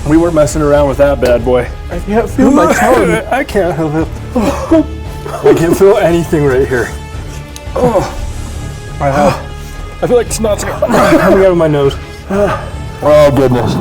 We weren't messing around with that bad boy. I can't feel my tongue. I can't feel it. I can't feel anything right here. I feel like snot's coming out of my nose. Oh, goodness.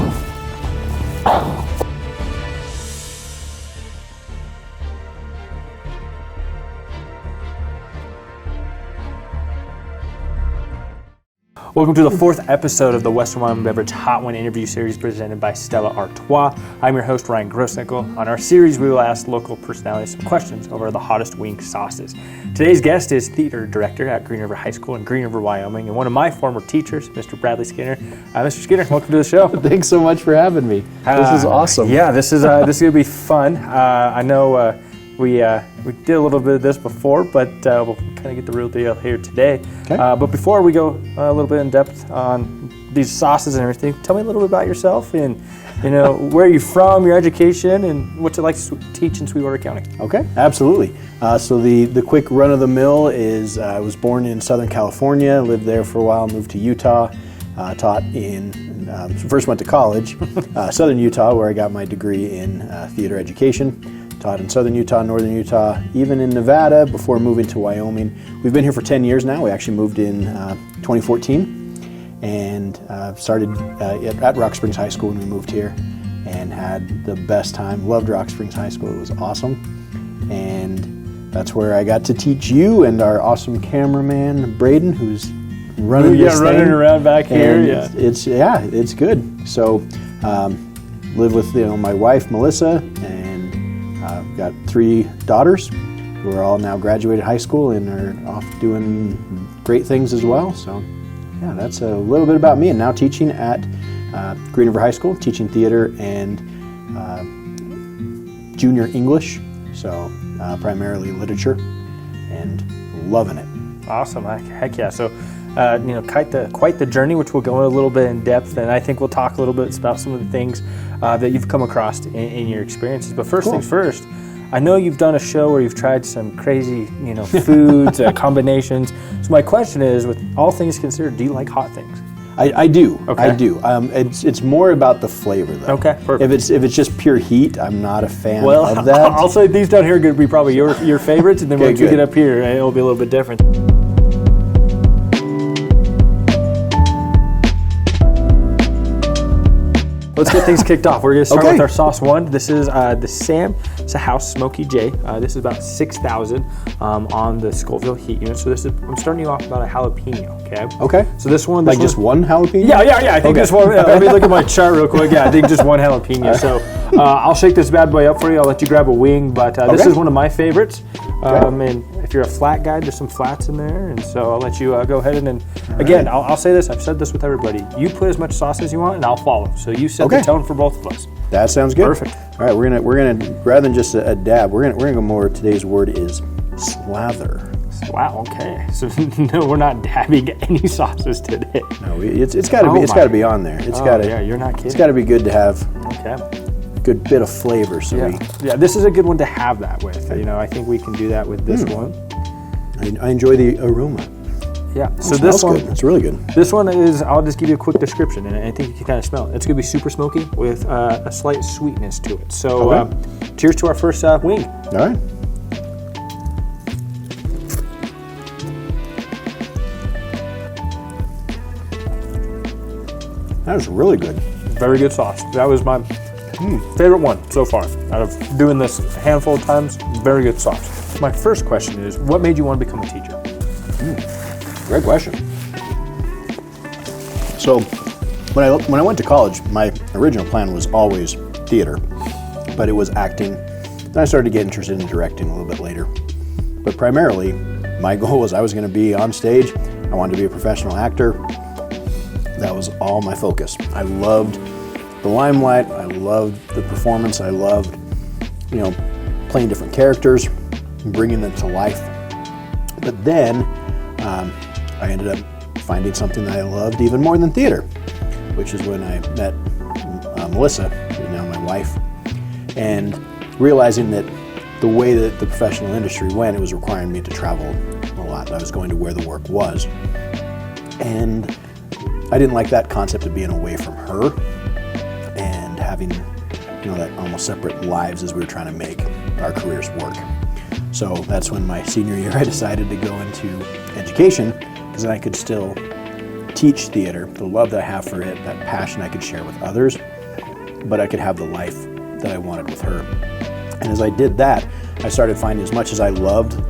Welcome to the fourth episode of the Western Wyoming Beverage Hot One interview series presented by Stella Artois. I'm your host, Ryan Grossnickel. On our series, we will ask local personalities some questions over the hottest wing sauces. Today's guest is theater director at Green River High School in Green River, Wyoming, and one of my former teachers, Mr. Bradlee Skinner. Mr. Skinner, welcome to the show. Thanks so much for having me. This is awesome. Yeah, this is going to be fun. I know we did a little bit of this before, but we'll kind of get the real deal here today. Okay. But before we go a little bit in depth on these sauces and everything, tell me a little bit about yourself and where you're from, your education, and what's it like to teach in Sweetwater County. Okay, absolutely. So the quick run of the mill is I was born in Southern California, lived there for a while, moved to Utah, taught first went to college, Southern Utah, where I got my degree in theater education. Taught in Southern Utah, Northern Utah, even in Nevada before moving to Wyoming. We've been here for 10 years now. We actually moved in 2014 and started at Rock Springs High School when we moved here and had the best time. Loved Rock Springs High School. It was awesome. And that's where I got to teach you and our awesome cameraman, Braden, who's running this thing. Around back here. And it's good. So live with my wife, Melissa, and I've got 3 daughters who are all now graduated high school and are off doing great things as well. So, yeah, that's a little bit about me. And now teaching at Green River High School, teaching theater and junior English, so primarily literature, and loving it. Awesome, heck yeah. So, quite the journey, which we'll go a little bit in depth, and I think we'll talk a little bit about some of the things that you've come across in your experiences. But first things first, I know you've done a show where you've tried some crazy, foods, combinations. So my question is, with all things considered, do you like hot things? I do. Okay. I do. It's more about the flavor, though. Okay, perfect. If it's just pure heat, I'm not a fan of that. I'll say these down here are going to be probably your favorites, and then once you get up here, it'll be a little bit different. Let's get things kicked off. We're going to start with our sauce one. This is the Sam House Smoky J. This is about 6,000 on the Scoville heat unit. So I'm starting you off about a jalapeno. Okay. So this one, just one jalapeno? Yeah. I think just one. Let me look at my chart real quick. Yeah, I think just one jalapeno. So I'll shake this bad boy up for you. I'll let you grab a wing, but this is one of my favorites. And if you're a flat guy, there's some flats in there, and so I'll let you go ahead and again, I'll say this. I've said this with everybody. You put as much sauce as you want, and I'll follow. So you set the tone for both of us. That sounds good. Perfect. All right, we're gonna rather than just a dab, we're gonna go more. Today's word is slather. Wow. Okay. So no, we're not dabbing any sauces today. No, it's got to be. It's got to be on there. It's got to. Yeah, you're not kidding. It's got to be good to have. Okay. Good bit of flavor. So this is a good one to have that with. I think we can do that with this one. I enjoy the aroma. Yeah. So this one, it's really good. This one is. I'll just give you a quick description, and I think you can kind of smell it. It's gonna be super smoky with a slight sweetness to it. So, cheers to our first wing. All right. That was really good. Very good sauce. That was my favorite one so far. Out of doing this a handful of times, very good sauce. My first question is, what made you want to become a teacher? Great question. So, when I went to college, my original plan was always theater, but it was acting. Then I started to get interested in directing a little bit later. But primarily, my goal was I was going to be on stage. I wanted to be a professional actor. That was all my focus. I loved the limelight. I loved the performance. I loved, playing different characters and bringing them to life. But then I ended up finding something that I loved even more than theater, which is when I met Melissa, who's now my wife, and realizing that the way that the professional industry went, it was requiring me to travel a lot. I was going to where the work was. And I didn't like that concept of being away from her and having, that almost separate lives as we were trying to make our careers work. So that's when my senior year I decided to go into education, because then I could still teach theater, the love that I have for it, that passion I could share with others, but I could have the life that I wanted with her. And as I did that, I started finding, as much as I loved,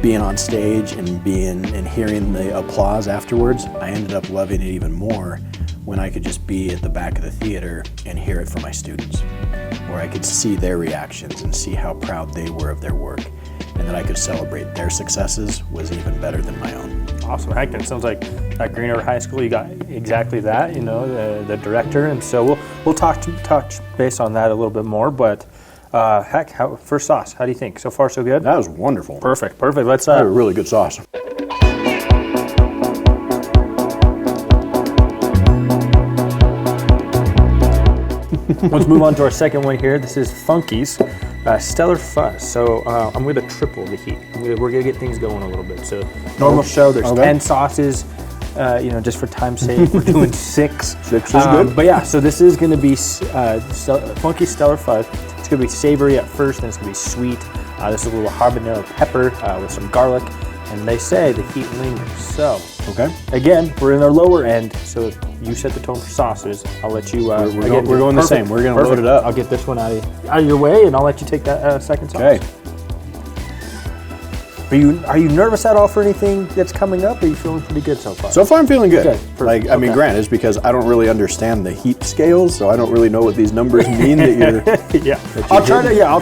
being on stage and hearing the applause afterwards, I ended up loving it even more when I could just be at the back of the theater and hear it from my students, where I could see their reactions and see how proud they were of their work, and that I could celebrate their successes was even better than my own. Awesome. Heck, it sounds like at Green River High School you got exactly that, the director, and so we'll touch base on that a little bit more, but first sauce, how do you think? So far so good? That was wonderful. Perfect. Let's a really good sauce. Let's move on to our second one here. This is Funky's Stellar Fuzz. So I'm going to triple the heat. We're going to get things going a little bit. So normal show, there's 10 sauces. Just for time's sake, we're doing 6. 6 is good. But yeah, so this is going to be Funky Stellar Fuzz. It's going to be savory at first, and it's going to be sweet. This is a little habanero pepper with some garlic, and they say the heat lingers. So again, we're in our lower end, so you set the tone for sauces. I'll let you. We're going the same. We're going to load it up. I'll get this one out of your way, and I'll let you take that second sauce. Okay. Are you nervous at all for anything that's coming up? Or are you feeling pretty good so far? So far, I'm feeling good. Okay. Granted, it's because I don't really understand the heat scales, so I don't really know what these numbers mean that you're. Yeah. I'll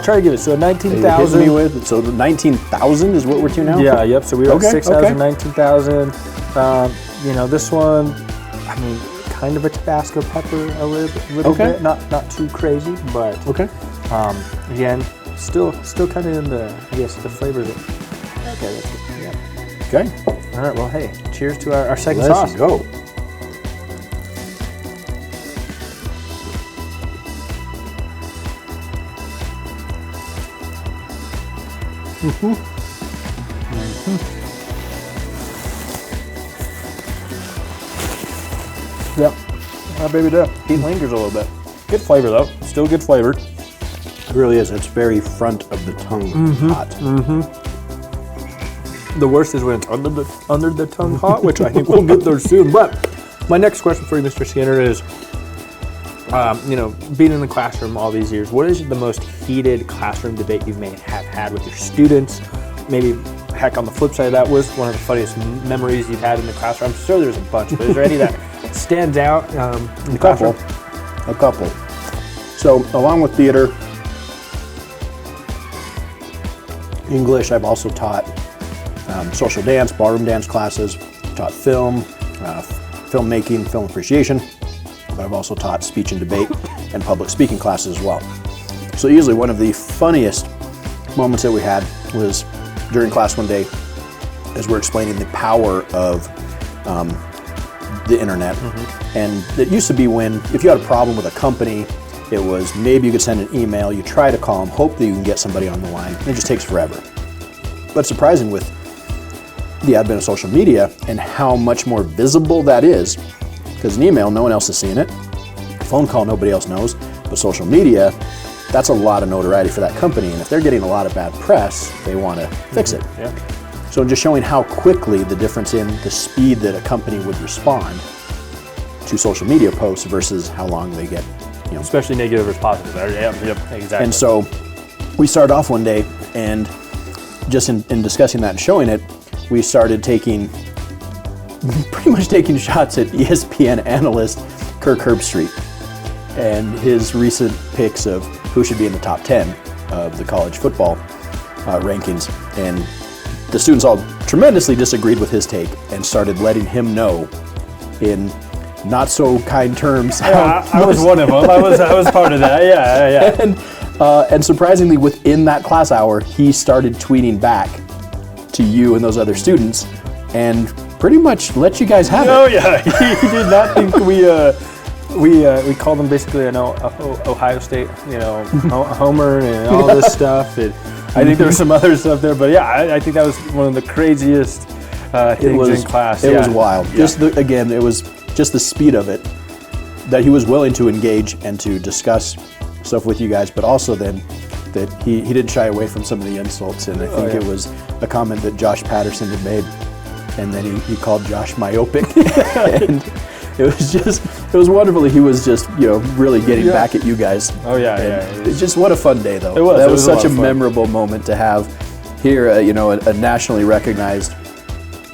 try to give it. So 19,000. So 19,000 is what we're to now. Yeah. Yep. So we were at 6,000, 19,000. This one, kind of a Tabasco pepper, a little bit, not too crazy, but again, still kind of in the flavors. Okay, that's good. Yeah. Okay. All right. Well, hey, cheers to our second sauce. Let's go. Yep. Baby dough. Heat lingers a little bit. Good flavor though. Still good flavor. It really is. It's very front of the tongue hot. The worst is when it's under the tongue hot, which I think we'll get there soon. But my next question for you, Mr. Skinner, is, being in the classroom all these years, what is the most heated classroom debate you may have had with your students? Maybe, heck, on the flip side of that, was one of the funniest memories you've had in the classroom? I'm sure there's a bunch, but is there any that stands out in the classroom? A couple. So, along with theater, English, I've also taught social dance, ballroom dance classes, taught film, filmmaking, film appreciation, but I've also taught speech and debate and public speaking classes as well. So easily one of the funniest moments that we had was during class one day as we're explaining the power of the internet. And it used to be when, if you had a problem with a company, it was maybe you could send an email, you try to call them, hope that you can get somebody on the line, and it just takes forever. But surprising with the advent of social media and how much more visible that is, because an email, no one else is seeing it. A phone call, nobody else knows. But social media, that's a lot of notoriety for that company. And if they're getting a lot of bad press, they want to fix it. Yeah. So just showing how quickly the difference in the speed that a company would respond to social media posts versus how long they get, especially negative or positive. Yep, exactly. And so we started off one day, and just in discussing that and showing it, we started pretty much taking shots at ESPN analyst Kirk Herbstreit and his recent picks of who should be in the top 10 of the college football rankings. And the students all tremendously disagreed with his take and started letting him know in not so kind terms. Yeah, I was one of them. I was part of that. Yeah. And surprisingly, within that class hour, he started tweeting back to you and those other students, and pretty much let you guys have it. Oh yeah, he did not think we called them basically Ohio State, Homer and all this stuff. I think there was some other stuff there, but yeah, I think that was one of the craziest things in class. It was wild. Yeah. It was just the speed of it that he was willing to engage and to discuss stuff with you guys, but also then that he didn't shy away from some of the insults. And I think it was a comment that Josh Patterson had made, and then he called Josh myopic. And it was wonderful. He was just, really getting back at you guys. Oh yeah, It's just what a fun day though. It was. That It was was such a a lot of fun. memorable moment to have here. A nationally recognized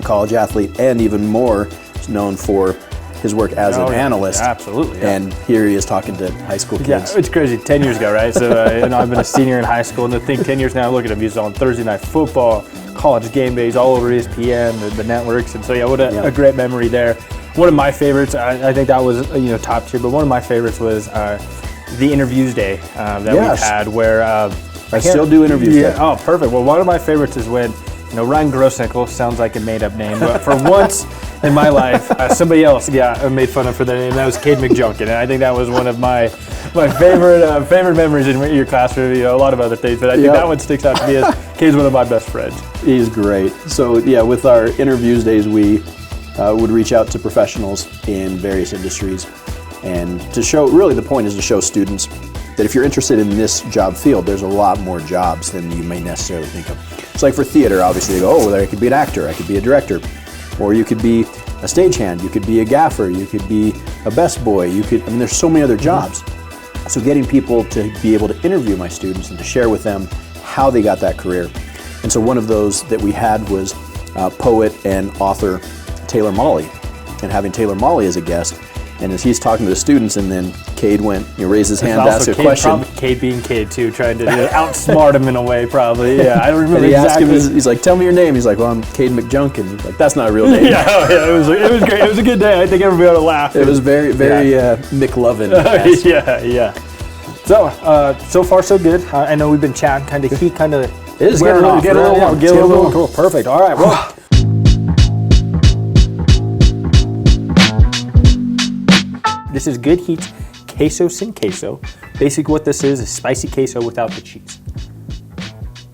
college athlete, and even more known for his work as an analyst. Yeah, absolutely. Yeah. And here he is talking to high school kids. Yeah, it's crazy. 10 years ago, right? So I've been a senior in high school, and to think 10 years now, look at him. He's on Thursday Night Football, college game days, all over ESPN, the networks, and so what a great memory there. One of my favorites, I think that was top tier, but one of my favorites was the interviews day that we had, where I still do interviews. Yeah. Oh, perfect. Well, one of my favorites is when Ryan Grossnickel sounds like a made-up name, but for once in my life, somebody else made fun of for their name. That was Cade McJunkin, and I think that was one of my favorite memories in your classroom. A lot of other things, but I think that one sticks out to me as Cade's one of my best friends. He's great. So with our interviews days, we would reach out to professionals in various industries, and to show, really the point is to show students that if you're interested in this job field, there's a lot more jobs than you may necessarily think of. It's like for theater, obviously they go, there I could be an actor, I could be a director, or you could be a stagehand, you could be a gaffer, you could be a best boy, there's so many other jobs. So getting people to be able to interview my students and to share with them how they got that career. And so one of those that we had was poet and author Taylor Molley, and having Taylor Molley as a guest. And as he's talking to the students, and then Cade raised his hand to ask a question. Cade being Cade too, trying to outsmart him in a way, probably. Yeah, I don't remember And he exactly. asked him, he's like, "Tell me your name." He's like, "Well, I'm Cade McJunkin." He's like, "That's not a real name." It was great. It was a good day. I think everybody ought to laugh. It was very McLovin. Yeah. So far so good. I know we've been chatting. Heat kind of is getting a little warm. Cool. Perfect. All right. Well. This is Good Heat's queso sin queso. Basically what this is spicy queso without the cheese.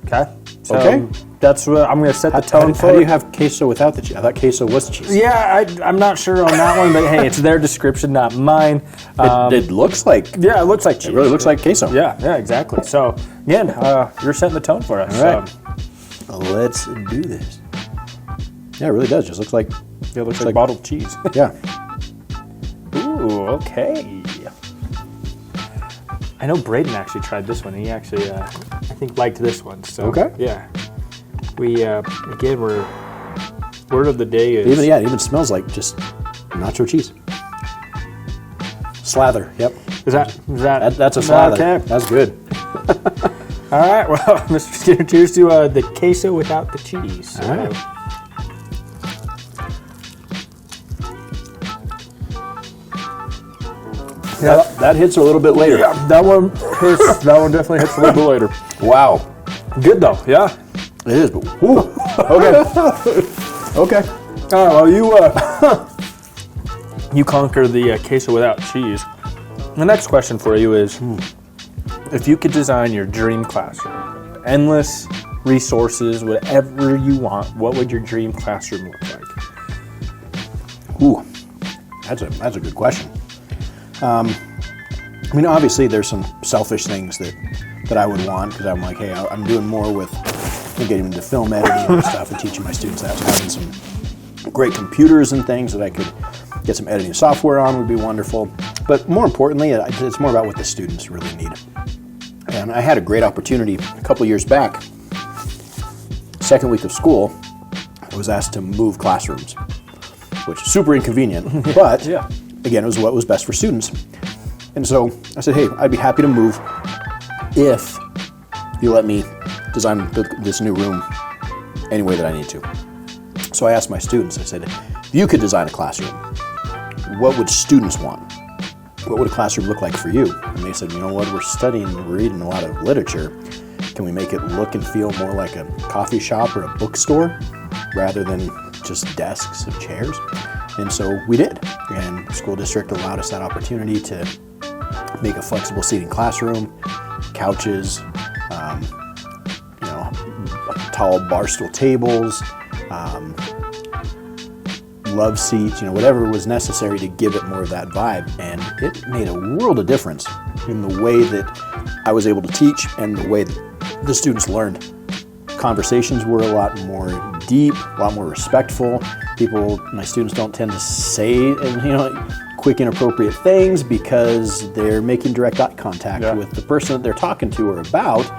Okay? So that's what I'm going to set the tone for. How do you have queso without the cheese? I thought queso was cheese. Yeah, I'm not sure on that one, but hey, it's their description, not mine. It looks like. Yeah, it looks like cheese. It really looks like queso. Yeah, exactly. So, again, you're setting the tone for us. All right. Let's do this. Yeah, it really does. Just looks like. It looks like bottled cheese. Yeah. Ooh, okay. I know Braden actually tried this one. He actually, I think, liked this one. So, yeah. We, again, word of the day is... It even smells like just nacho cheese. Slather, yep. That's a slather. Okay. That's good. All right, well, Mr. Skinner, cheers to the queso without the cheese. All right. Yeah, that hits a little bit later. Yeah, that one hits. That one definitely hits a little bit later. Wow. Good though, yeah. It is, but okay. Well, you conquer the queso without cheese. The next question for you is, if you could design your dream classroom, endless resources, whatever you want, what would your dream classroom look like? Ooh, that's a good question. Obviously there's some selfish things that I would want, because I'm like, hey, I'm doing more with getting into film editing and stuff and teaching my students that. So having some great computers and things that I could get some editing software on would be wonderful. But more importantly, it's more about what the students really need. And I had a great opportunity a couple years back. Second week of school, I was asked to move classrooms, which is super inconvenient, but again, it was what was best for students. And so I said, hey, I'd be happy to move if you let me design this new room any way that I need to. So I asked my students, I said, if you could design a classroom, what would students want? What would a classroom look like for you? And they said, you know what, we're reading a lot of literature. Can we make it look and feel more like a coffee shop or a bookstore rather than just desks and chairs? And so we did. And the school district allowed us that opportunity to make a flexible seating classroom, couches, tall bar stool tables, love seats, whatever was necessary to give it more of that vibe. And it made a world of difference in the way that I was able to teach and the way that the students learned. Conversations were a lot more deep, a lot more respectful. My students don't tend to say, quick, inappropriate things because they're making direct eye contact with the person that they're talking to or about.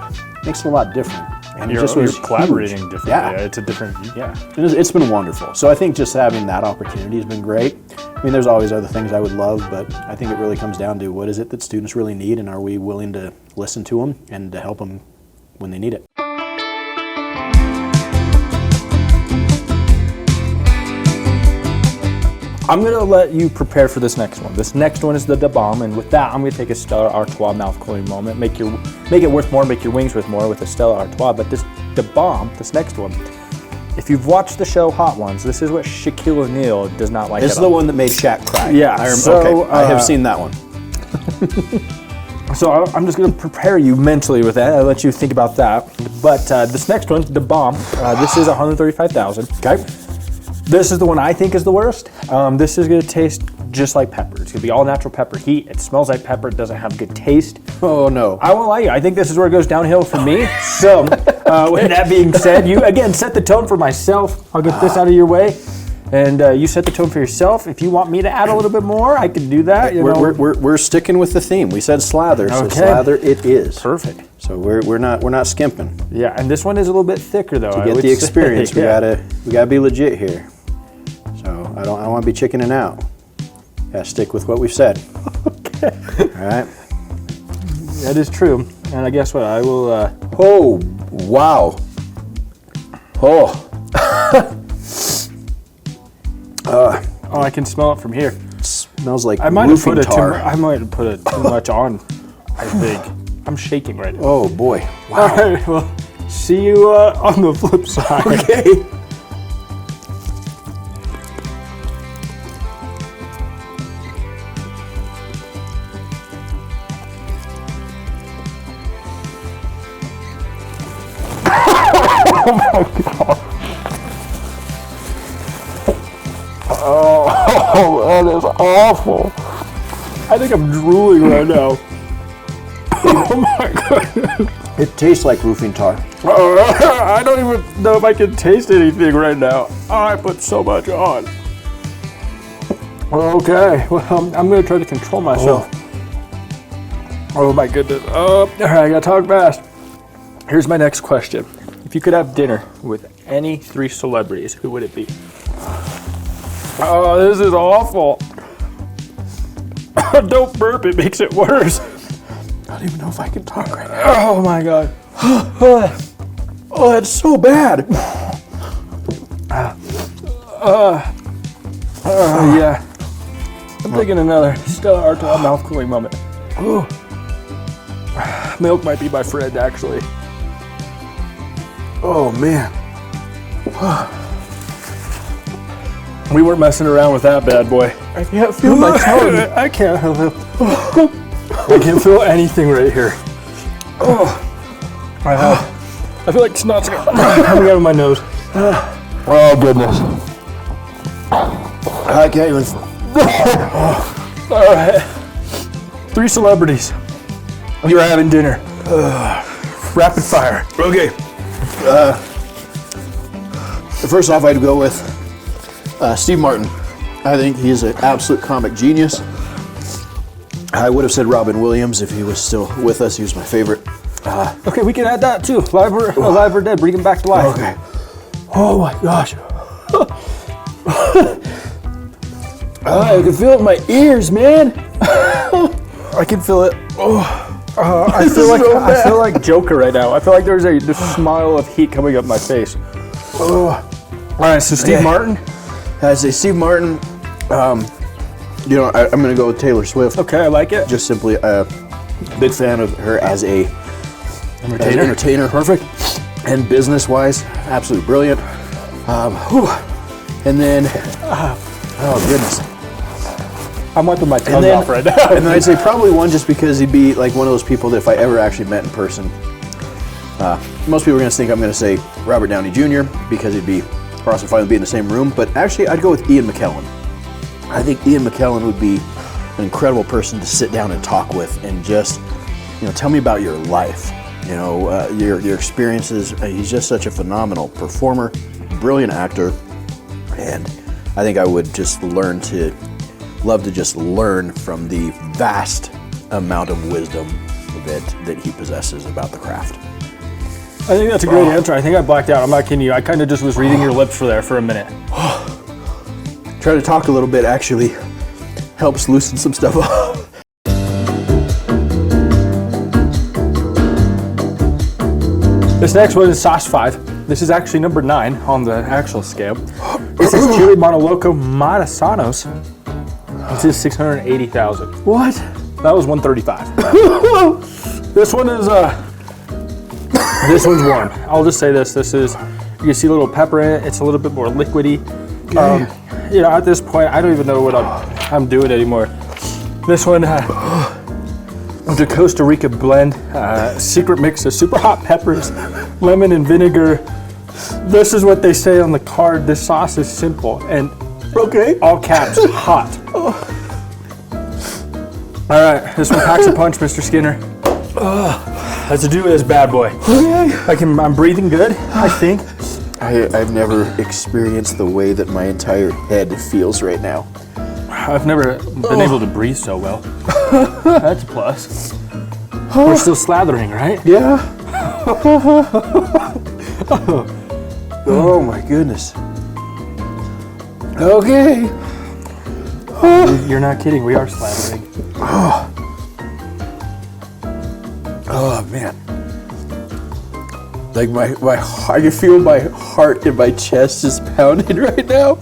Makes it a lot different. And you're collaborating differently. Yeah. It's a different, It's been wonderful. So I think just having that opportunity has been great. I mean, there's always other things I would love, but I think it really comes down to what is it that students really need, and are we willing to listen to them and to help them when they need it. I'm going to let you prepare for this next one. This next one is the Da Bomb, and with that, I'm going to take a Stella Artois mouth-cooling moment, make it worth more, make your wings worth more with a Stella Artois. But this Da Bomb, this next one, if you've watched the show Hot Ones, this is what Shaquille O'Neal does not like. This is the one that made Shaq cry. Yeah. I have seen that one. So I'm just going to prepare you mentally with that. I'll let you think about that. But this next one, Da Bomb, this is $135,000. Okay. This is the one I think is the worst. This is going to taste just like pepper. It's going to be all natural pepper heat. It smells like pepper. It doesn't have good taste. Oh, no. I won't lie you. I think this is where it goes downhill for me. So with that being said, you, again, set the tone for myself. I'll get this out of your way. And you set the tone for yourself. If you want me to add a little bit more, I can do that. We're sticking with the theme. We said slather, so slather it is. Perfect. So we're not skimping. Yeah, and this one is a little bit thicker though. To get the experience, we gotta be legit here. So I don't want to be chickening out. Gotta stick with what we've said. Okay. All right. That is true. And I guess what I will. Oh wow. Oh. Oh, I can smell it from here. It smells like I might have roofing tar. I might have put too much on. I think I'm shaking right now. Oh boy! Wow. All right, well, see you on the flip side. Okay. Oh my god. Oh, that is awful. I think I'm drooling right now. Oh my goodness. It tastes like roofing tar. I don't even know if I can taste anything right now. I put so much on. Okay, well, I'm going to try to control myself. Oh my goodness. All right, I got to talk fast. Here's my next question. If you could have dinner with any 3 celebrities, who would it be? Oh, this is awful. Don't burp, it makes it worse. I don't even know if I can talk right now. Oh my god. Oh, that's so bad. Yeah. I'm taking another Stella Artois mouth cooling moment. Ooh. Milk might be my friend, actually. Oh man. We weren't messing around with that bad boy. I can't feel my tongue. I can't. I can't feel anything right here. Oh. I feel like snot's coming out of my nose. Oh goodness. I can't even. All right. 3 celebrities. You're having dinner. Rapid fire. Okay. First off, I'd go with Steve Martin. I think he's an absolute comic genius. I would have said Robin Williams if he was still with us. He was my favorite. Okay, we can add that too. Alive or dead. Bring him back to life. Okay. Oh my gosh. I can feel it in my ears, man. I can feel it. I feel like Joker right now. I feel like there's a smile of heat coming up my face. All right, so Steve Martin. I say Steve Martin. I'm going to go with Taylor Swift. Okay, I like it. Just simply a big fan of her as a entertainer. Perfect. And business-wise, absolutely brilliant. And then, oh goodness. I'm wiping my tongue off right now. And then I'd say probably one just because he'd be like one of those people that if I ever actually met in person, most people are going to think I'm going to say Robert Downey Jr. because he'd be cross and finally be in the same room. But actually, I'd go with Ian McKellen. I think Ian McKellen would be an incredible person to sit down and talk with and just, tell me about your life, your experiences. He's just such a phenomenal performer, brilliant actor, and I think I would just love to just learn from the vast amount of wisdom that he possesses about the craft. I think that's a great answer. I think I blacked out. I'm not kidding you. I kind of just was reading your lips for a minute. Trying to talk a little bit actually helps loosen some stuff up. This next one is sauce 5. This is actually number 9 on the actual scale. This is chili monoloco matasanos. This is 680,000. What? That was 135. This one is this one's warm. I'll just say this. This is, you can see a little pepper in it. It's a little bit more liquidy. Okay. At this point, I don't even know what I'm doing anymore. This one, it's a Costa Rica blend, secret mix of super hot peppers, lemon and vinegar. This is what they say on the card. This sauce is simple and all caps, hot. All right, this one packs a punch, Mr. Skinner. Let's do this bad boy. I'm breathing good, I think. I've never experienced the way that my entire head feels right now. I've never been able to breathe so well. That's a plus. We're still slathering, right? Yeah. Oh my goodness. Okay. You're not kidding, we are slathering. Oh man. Like I can feel my heart in my chest is pounding right now.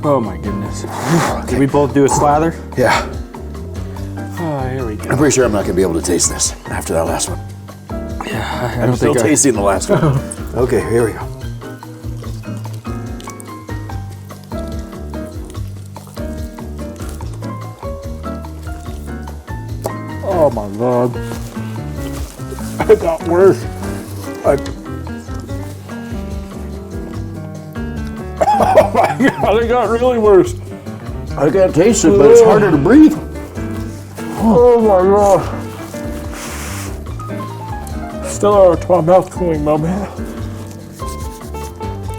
Oh my goodness. Did we both do a slather? Yeah. Oh, here we go. I'm pretty sure I'm not gonna be able to taste this after that last one. Yeah, I'm still tasting the last one. Okay, here we go. Oh my God. It got worse. Oh my God, it got really worse. I can't taste it, but it's harder to breathe. Oh my God. Stella Artois mouth cooling moment.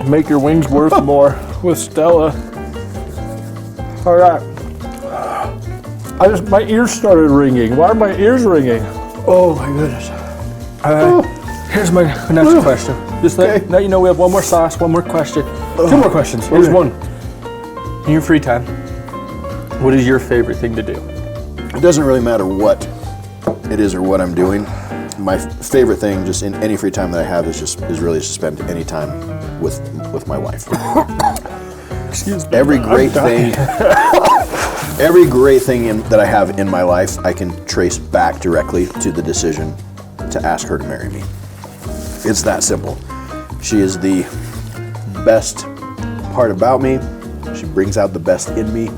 Make your wings worth more with Stella. All right. My ears started ringing. Why are my ears ringing? Oh my goodness. Here's my next question. Just let you know we have one more sauce, one more question. 2 more questions. Here's one. In your free time, what is your favorite thing to do? It doesn't really matter what it is or what I'm doing. My favorite thing, just in any free time that I have, is really to spend any time with my wife. Excuse me. Every great thing that I have in my life, I can trace back directly to the decision to ask her to marry me. It's that simple. She is the best part about me. She brings out the best in me.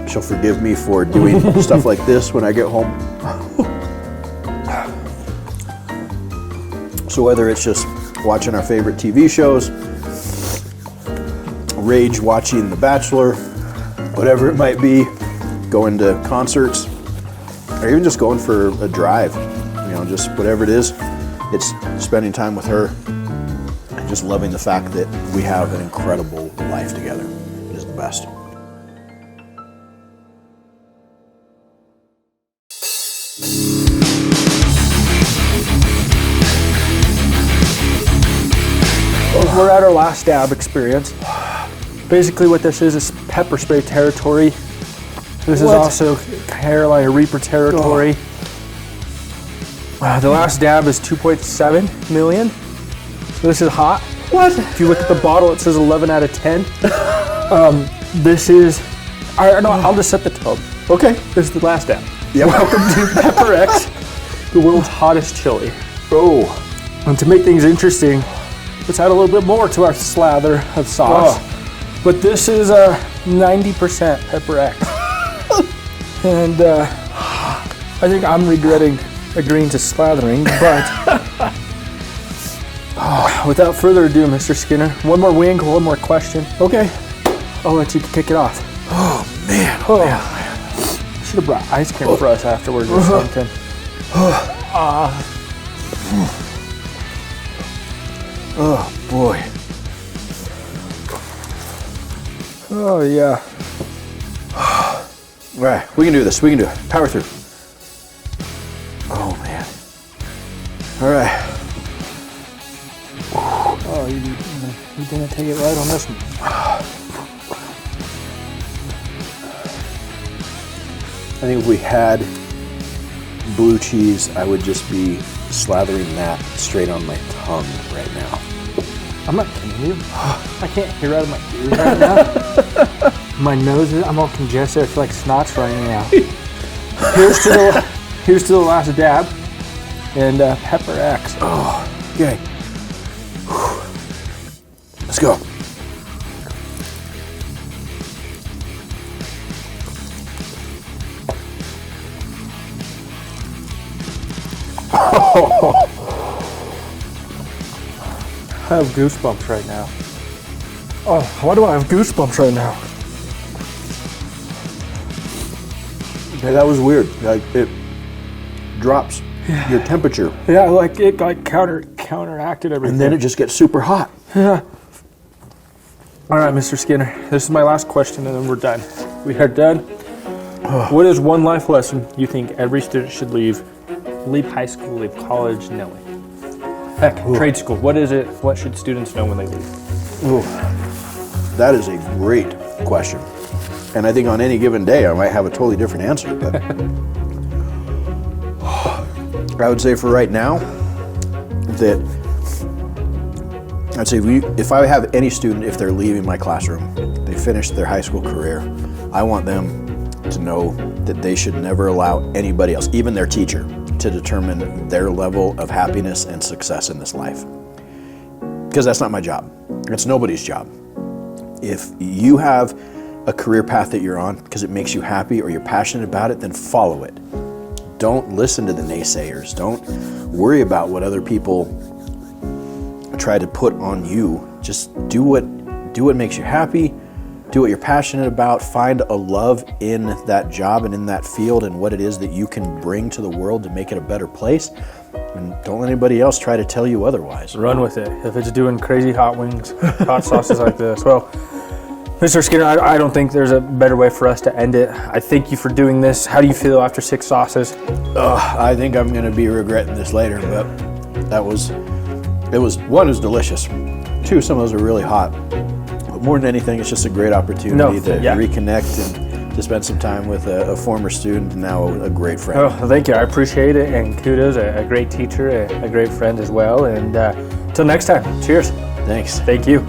She'll forgive me for doing stuff like this when I get home. So whether it's just watching our favorite TV shows, rage watching The Bachelor, whatever it might be, going to concerts, or even just going for a drive, just whatever it is, it's spending time with her and just loving the fact that we have an incredible life together. It is the best. We're at our last dab experience. Basically what this is pepper spray territory. This is also Carolina Reaper territory. The last dab is 2.7 million. So this is hot. What? If you look at the bottle, it says 11 out of 10. This is, I'll just set the tone. Okay. This is the last dab. Yep. Welcome to Pepper X, the world's hottest chili. Oh. And to make things interesting, let's add a little bit more to our slather of sauce. But this is 90% Pepper X. And I think I'm regretting agreeing to slathering, but Without further ado, Mr. Skinner, one more wing, one more question. Okay. I'll let you kick it off. Oh, man. Should have brought ice cream for us afterwards or something. Oh, boy. Oh, yeah. All right, we can do this. We can do it. Power through. Oh, man. All right. Oh, you didn't take it right on this one. I think if we had blue cheese, I would just be slathering that straight on my tongue right now. I'm not kidding you. I can't hear out of my ears right now. My nose I'm all congested. I feel like snot's running out. Here's to the last dab. And Pepper X. Oh, okay. Let's go. I have goosebumps right now. Oh, why do I have goosebumps right now? Yeah, that was weird. Like it drops your temperature, Yeah, like it counteracted everything. and then it just gets super hot. Yeah. All right, Mr. Skinner, this is my last question and then we're done. We are done. What is one life lesson you think every student should leave high school, leave college knowing? Heck, trade school, what is it? What should students know when they leave? Ooh, that is a great question. And I think on any given day, I might have a totally different answer. But I would say for right now, if I have any student, if they're leaving my classroom, they finish their high school career, I want them to know that they should never allow anybody else, even their teacher, to determine their level of happiness and success in this life. Because that's not my job. It's nobody's job. If you have a career path that you're on because it makes you happy or you're passionate about it, then follow it. Don't listen to the naysayers. Don't worry about what other people try to put on you. Just do what makes you happy. Do what you're passionate about. Find a love in that job and in that field and what it is that you can bring to the world to make it a better place. And don't let anybody else try to tell you otherwise. Run with it. If it's doing crazy hot wings, hot sauces like this. Well, Mr. Skinner, I don't think there's a better way for us to end it. I thank you for doing this. How do you feel after 6 sauces? I think I'm going to be regretting this later, but it was delicious. 2, some of those are really hot. But more than anything, it's just a great opportunity to reconnect and to spend some time with a former student and now a great friend. Oh, thank you. I appreciate it. And kudos, a great teacher, a great friend as well. And until next time, cheers. Thanks. Thank you.